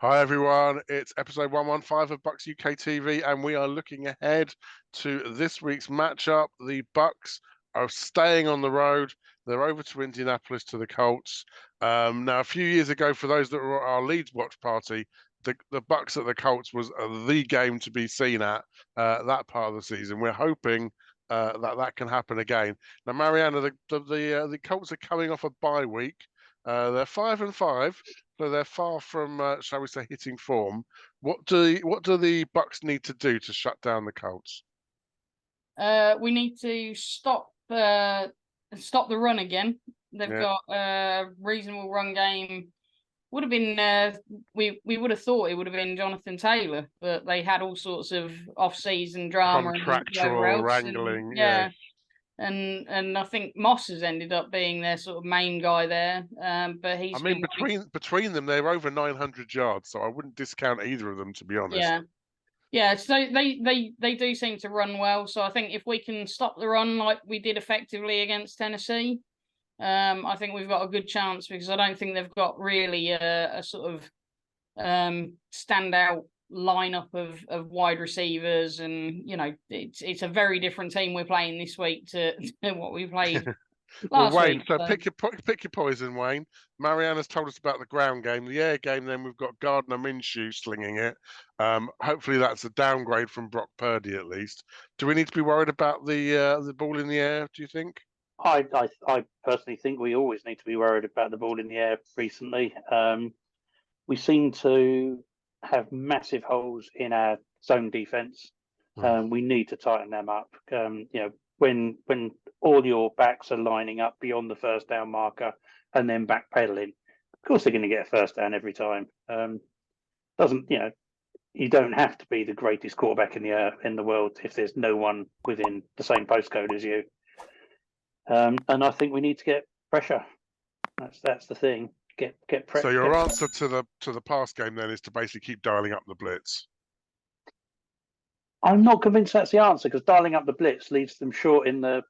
Hi everyone, it's episode 115 of Bucs UK TV, and we are looking ahead to this week's matchup. The Bucs are staying on the road. They're over to Indianapolis to the Colts. Now, a few years ago, for those that were at our Leeds watch party, the Bucs at the Colts was the game to be seen at that part of the season. We're hoping that can happen again. Now, Marianna, the Colts are coming off a bye week. They're 5-5. So they're far from, shall we say, hitting form. What do the Bucs need to do to shut down the Colts? We need to stop the run again. They've got a reasonable run game. Would have been we would have thought it would have been Jonathan Taylor, but they had all sorts of off-season drama Contractual and wrangling, and I think Moss has ended up being their sort of main guy there. But he's between them, they're over 900 yards, so I wouldn't discount either of them, to be honest. Yeah. So they do seem to run well. So I think if we can stop the run like we did effectively against Tennessee, I think we've got a good chance, because I don't think they've got really a sort of standout lineup of wide receivers, and it's a very different team we're playing this week to what we played last Wayne, week. so pick your poison, Wayne. Marianna's told us about the ground game. The air game, then we've got Gardner Minshew slinging it. Hopefully that's a downgrade from Brock Purdy at least. Do we need to be worried about the ball in the air, do you think? I personally think we always need to be worried about the ball in the air recently. We seem to have massive holes in our zone defense. We need to tighten them up. When all your backs are lining up beyond the first down marker and then backpedaling, of course they're going to get a first down every time. You don't have to be the greatest quarterback in the world if there's no one within the same postcode as you. And I think we need to get pressure. That's the thing. Get pressure. So your answer to the pass game then is to basically keep dialing up the blitz. I'm not convinced that's the answer, because dialing up the blitz leaves them short in the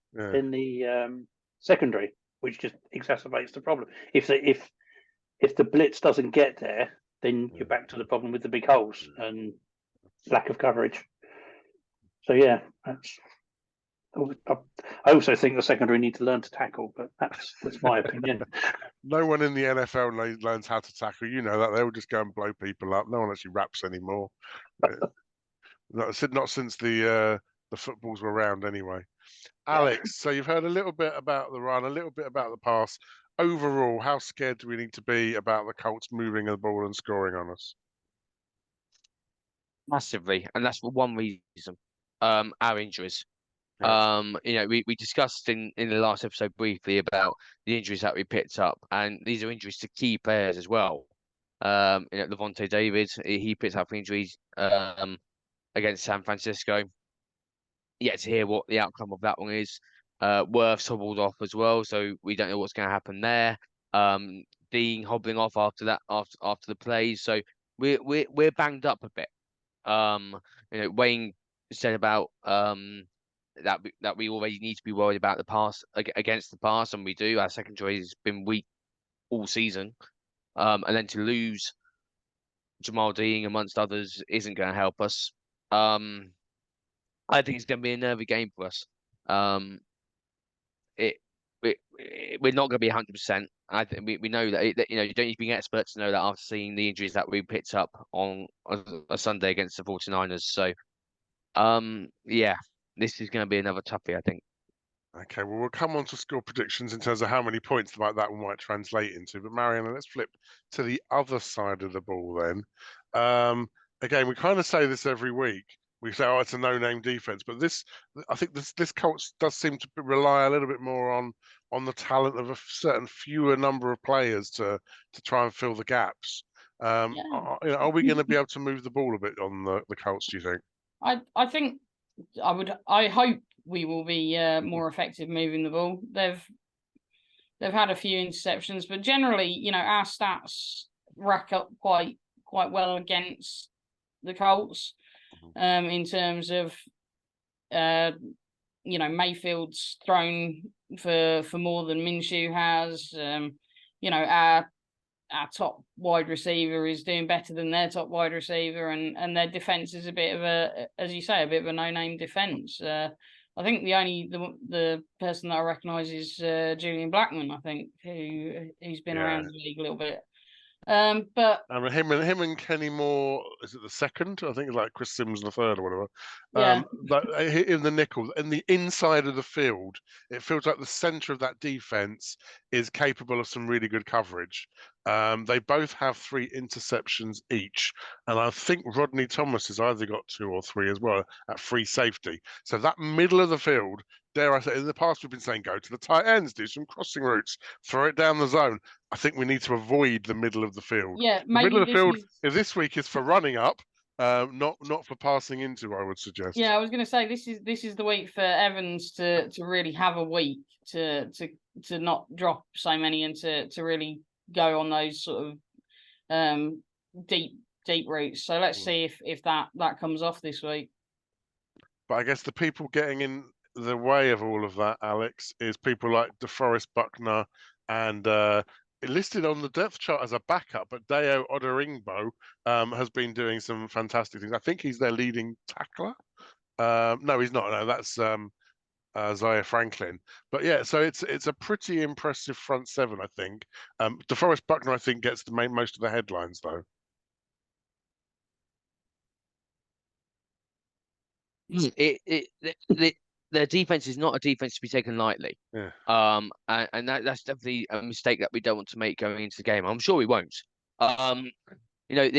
secondary, which just exacerbates the problem. If the blitz doesn't get there, then you're back to the problem with the big holes and lack of coverage. So yeah, I also think the secondary need to learn to tackle, but that's my opinion. No one in the NFL learns how to tackle. You know that. They will just go and blow people up. No one actually raps anymore. Not since the footballs were around anyway. Alex, so you've heard a little bit about the run, a little bit about the pass. Overall, how scared do we need to be about the Colts moving the ball and scoring on us? Massively, and that's for one reason: our injuries. We discussed in the last episode briefly about the injuries that we picked up, and these are injuries to key players as well. Levante David, he picked up injuries against San Francisco. Yet to hear what the outcome of that one is. Worth's hobbled off as well, so we don't know what's going to happen there. Dean hobbling off after the plays, so we're banged up a bit. Wayne said about that we already need to be worried about the pass against the pass, and we do. Our secondary has been weak all season, and then to lose Jamal Dean amongst others isn't going to help us. I think it's going to be a nervy game for us. We're not going to be 100%. I think we know that. You don't need to be an expert to know that after seeing the injuries that we picked up on a Sunday against the 49ers. So, this is going to be another toughie, I think. Okay, well, we'll come on to score predictions in terms of how many points like that one might translate into. But Marianna, let's flip to the other side of the ball then. Again, we kind of say this every week. We say, oh, it's a no-name defense, but I think this Colts does seem to rely a little bit more on the talent of a certain fewer number of players to try and fill the gaps. Are we going to be able to move the ball a bit on the Colts, do you think? I hope we will be more effective moving the ball. They've had a few interceptions, but generally, our stats rack up quite well against the Colts. In terms of, Mayfield's thrown for more than Minshew has. our top wide receiver is doing better than their top wide receiver, and their defense is a bit of a, as you say, a bit of a no-name defense. I think the person that I recognise is Julian Blackman. I think who's been around the league a little bit. But I mean, him and Kenny Moore, is it the second? I think it's like Chris Sims the third or whatever. yeah, But in the nickel, in the inside of the field, it feels like the centre of that defense is capable of some really good coverage. They both have 3 interceptions each, and I think Rodney Thomas has either got 2 or 3 as well at free safety. So that middle of the field, dare I say, in the past we've been saying go to the tight ends, do some crossing routes, throw it down the zone. I think we need to avoid the middle of the field. yeah. The middle Maybe of the field this week is for running up, not for passing into, I would suggest. Yeah, I was going to say this is the week for Evans to really have a week to not drop so many and to really go on those sort of deep routes. So let's see if that comes off this week. But I guess the people getting in the way of all of that, Alex, is people like DeForest Buckner and listed on the depth chart as a backup, but Deo Oderingbo has been doing some fantastic things. I think he's their leading tackler. No, he's not. No, that's Zaire Franklin. But yeah, so it's a pretty impressive front seven, I think. DeForest Buckner, I think, gets most of the headlines, though. Their defense is not a defense to be taken lightly. Yeah. And that's definitely a mistake that we don't want to make going into the game. I'm sure we won't. You know,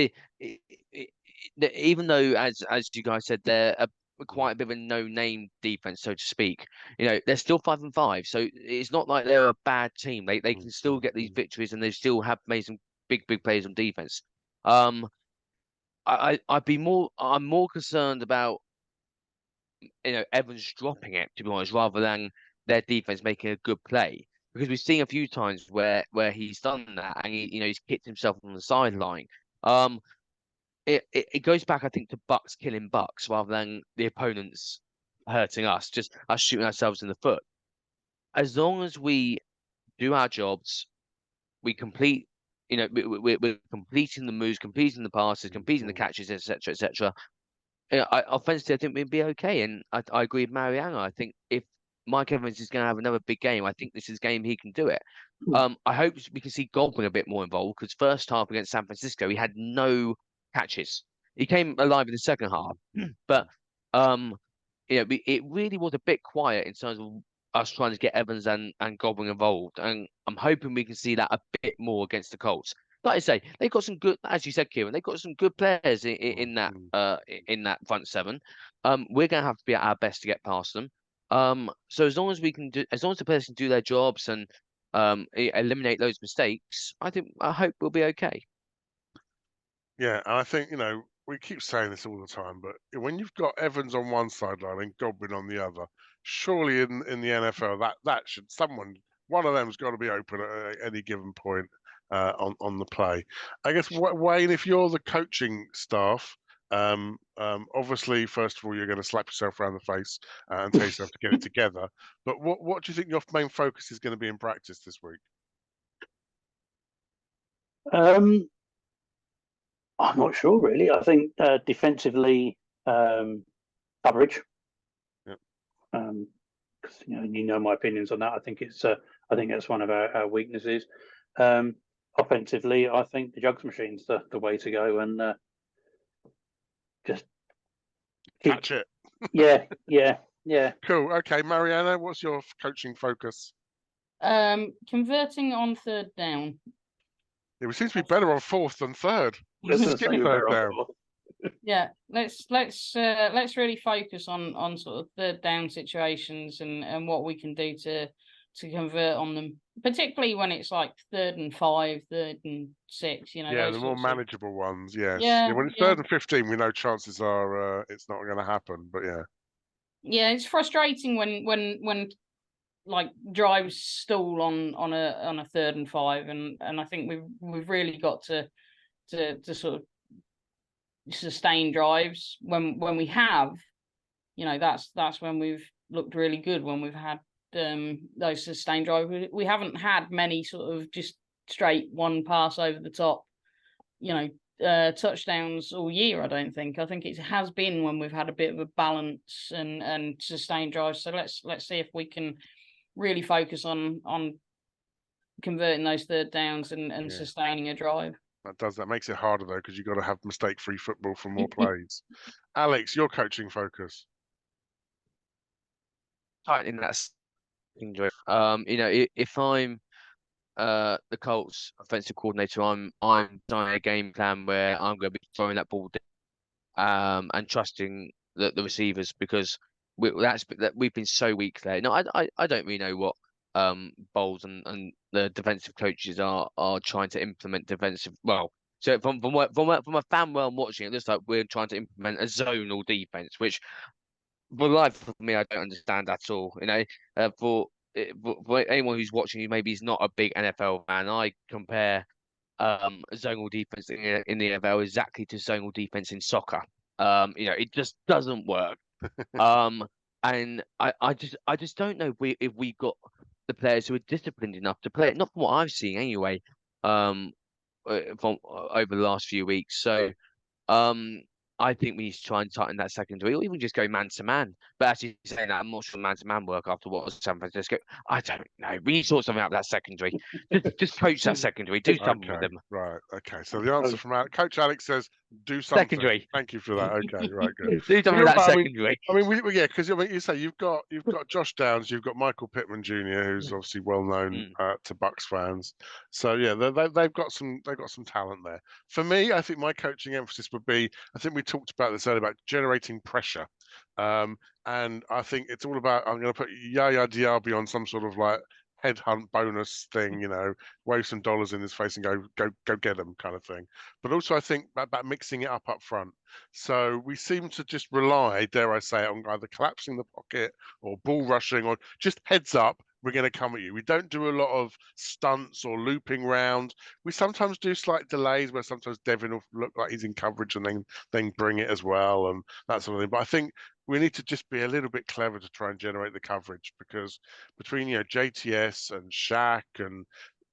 even though, as you guys said, they're quite a bit of a no-name defense, so to speak. You know, they're still 5-5, so it's not like they're a bad team. They can still get these victories, and they still have made some big plays on defense. I'm more concerned about, you know, Evans dropping it, to be honest, rather than their defense making a good play, because we've seen a few times where he's done that and he's kicked himself on the sideline. It goes back, I think, to Bucs killing Bucs rather than the opponents hurting us, just us shooting ourselves in the foot. As long as we do our jobs, we complete, we're completing the moves, completing the passes, completing the catches, etc., etc. Offensively, I think we'd be okay. And I agree with Marianna. I think if Mike Evans is going to have another big game, I think this is a game he can do it. I hope we can see Godwin a bit more involved, because first half against San Francisco, he had no catches. He came alive in the second half, but it really was a bit quiet in terms of us trying to get Evans and Godwin involved. And I'm hoping we can see that a bit more against the Colts. Like I say, they've got some good, as you said, Kieron, they've got some good players in that front seven. We're going to have to be at our best to get past them. So as long as the players can do their jobs and eliminate those mistakes, I hope we'll be okay. Yeah, and I think, we keep saying this all the time, but when you've got Evans on one sideline and Godwin on the other, surely in the NFL that should one of them's got to be open at any given point on the play. I guess, Wayne, if you're the coaching staff, obviously, first of all, you're going to slap yourself around the face and tell yourself to get it together. But what do you think your main focus is going to be in practice this week? I'm not sure, really. I think defensively, coverage. Yep. Because you know my opinions on that. I think that's one of our weaknesses. Offensively, I think the jugs machine's the way to go, and just catch it. Yeah. Cool. Okay, Marianna, what's your coaching focus? Converting on third down. Yeah, we seem to be better on fourth than third. Skip third down. Yeah, let's really focus on sort of third down situations and what we can do to convert on them, particularly when it's like 3rd and 5, 3rd and 6. Yeah, the more manageable ones. Yes. Yeah, when it's 3rd and 15, we know chances are it's not going to happen. But yeah. Yeah, it's frustrating when like drives stall on a 3rd and 5, and I think we've really got to sort of sustain drives when we have, that's when we've looked really good, when we've had those sustained drives. We haven't had many sort of just straight one pass over the top, touchdowns all year. I don't think. I think it has been when we've had a bit of a balance and sustained drives. So let's see if we can really focus on converting those third downs and sustaining a drive. That makes it harder though, because you've got to have mistake-free football for more plays. Alex, your coaching focus. In that secondary. If I'm the Colts offensive coordinator, I'm designing a game plan where I'm going to be throwing that ball down, and trusting the receivers, because we've been so weak there. No, I don't really know what Bowles and the defensive coaches are trying to implement defensive. Well, so from a fan where I'm watching, it looks like we're trying to implement a zonal defense, which for life of me I don't understand at all. For anyone who's watching who maybe is not a big NFL fan, I compare zonal defense in the NFL exactly to zonal defense in soccer. It just doesn't work. And I just don't know if we got the players who are disciplined enough to play it. Not from what I've seen anyway. From over the last few weeks. So I think we need to try and tighten that secondary, or even just go man to man. But actually saying that, I'm not sure man to man work after what was San Francisco. I don't know. We need to sort something out with that secondary. Just coach that secondary. Do something with them. Right. Okay. So the answer from Coach Alex says, do something. Secondary. Thank you for that. Okay. Right. Good. Do something with that secondary. Because you say you've got Josh Downs, you've got Michael Pittman Jr., who's obviously well known to Bucs fans. So yeah, they've got some talent there. For me, I think my coaching emphasis would be, I think we talked about this earlier, about generating pressure. And I think it's all about, I'm going to put Yaya Diaby on some sort of like headhunt bonus thing, wave some dollars in his face and go get them kind of thing. But also I think about mixing it up front. So we seem to just rely, dare I say it, on either collapsing the pocket or ball rushing or just heads up, we're going to come at you. We don't do a lot of stunts or looping round. We sometimes do slight delays where sometimes Devin will look like he's in coverage and then bring it as well and that sort of thing. But I think we need to just be a little bit clever to try and generate the coverage, because between JTS and Shaq and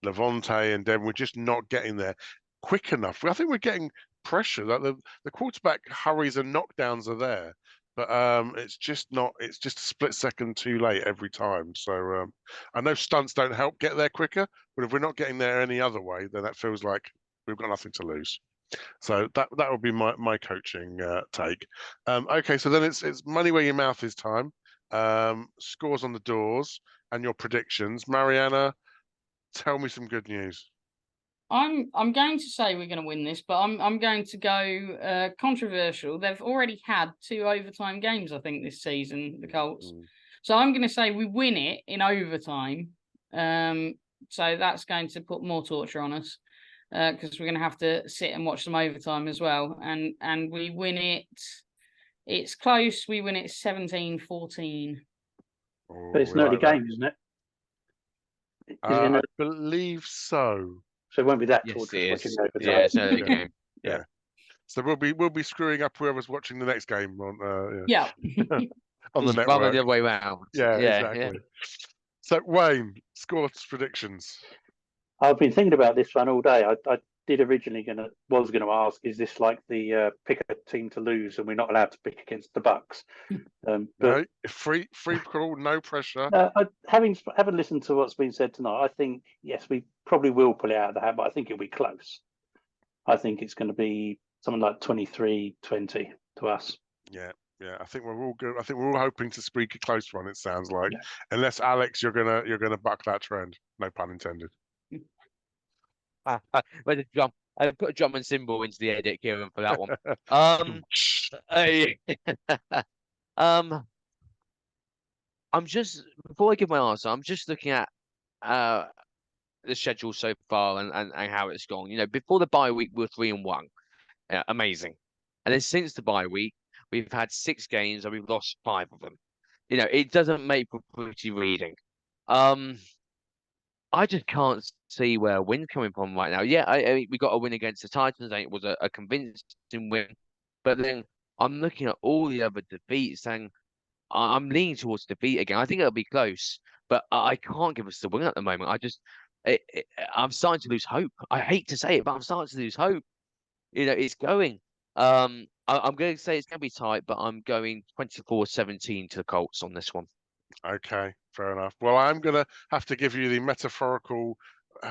Levante and Devin, we're just not getting there quick enough. I think we're getting pressure. That the quarterback hurries and knockdowns are there, but it's just not. It's just a split second too late every time. So I know stunts don't help get there quicker, but if we're not getting there any other way, then that feels like we've got nothing to lose. So that would be my coaching take. Okay, so then it's money where your mouth is time. Scores on the doors and your predictions. Marianna, tell me some good news. I'm going to say we're going to win this, but I'm going to go controversial. They've already had 2 overtime games, I think, this season, the Colts. So I'm going to say we win it in overtime. So that's going to put more torture on us, because we're going to have to sit and watch some overtime as well. And we win it. It's close. We win it 17-14. But it's an early game, isn't it? I believe so. So it won't be that torturous. Yeah, it's an early game. Yeah. So we'll be screwing up whoever's watching the next game on on the network. Rather the other way around. Yeah, exactly. Yeah. So Wayne, score predictions. I've been thinking about this one all day. I did originally was going to ask, is this like the pick a team to lose and we're not allowed to pick against the Bucs? But no, free call, no pressure. Having listened to what's been said tonight, I think yes, we probably will pull it out of the hat, but I think it'll be close. I think it's going to be something like 23-20 to us. Yeah. I think we're all good. I think we're all hoping to squeak a close one. It sounds like, unless Alex, you're gonna buck that trend. No pun intended. Where's the drum? I put a drum and cymbal into the edit, Kieron, for that one. I'm just, before I give my answer, I'm just looking at the schedule so far and how it's gone. Before the bye week, we're 3-1, amazing, and then since the bye week, we've had 6 games and we've lost 5 of them. It doesn't make for pretty reading. I just can't see where a win's coming from right now. Yeah, I mean, we got a win against the Titans, and it was a convincing win. But then I'm looking at all the other defeats, and I'm leaning towards defeat again. I think it'll be close, but I can't give us the win at the moment. I'm starting to lose hope. I hate to say it, but I'm starting to lose hope. It's going. I'm going to say it's going to be tight, but I'm going 24-17 to the Colts on this one. Okay, fair enough. Well, I'm going to have to give you the metaphorical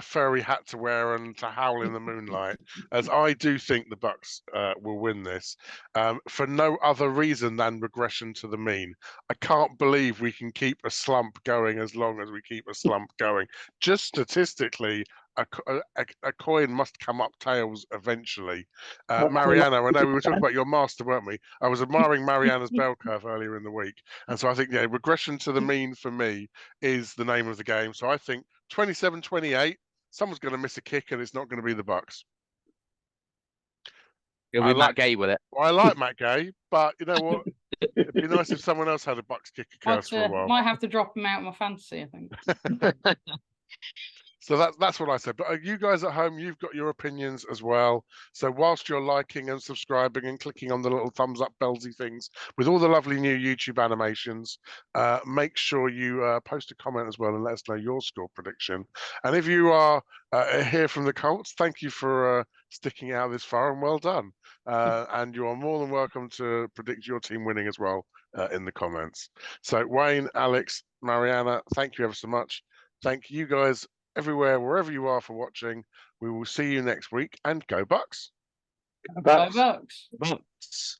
furry hat to wear and to howl in the moonlight, as I do think the Bucs will win this for no other reason than regression to the mean. I can't believe we can keep a slump going as long as we keep a slump going. Just statistically, a coin must come up tails eventually. Marianna, I know we were talking about your master, weren't we? I was admiring Marianna's bell curve earlier in the week. And so I think, regression to the mean for me is the name of the game. So I think 27-28, someone's going to miss a kick and it's not going to be the Bucs. It'll be Matt Gay with it. Well, I like Matt Gay, but you know what? It'd be nice if someone else had a Bucs kicker curse for a while. Might have to drop him out of my fantasy, I think. So that's what I said. But you guys at home, you've got your opinions as well. So whilst you're liking and subscribing and clicking on the little thumbs up bellsy things with all the lovely new YouTube animations, make sure you post a comment as well and let us know your score prediction. And if you are here from the Colts, thank you for sticking out this far and well done. And you are more than welcome to predict your team winning as well in the comments. So Wayne, Alex, Marianna, thank you ever so much. Thank you guys everywhere, wherever you are, for watching. We will see you next week, and go Bucs. Bucs. Go Bucs. Bucs.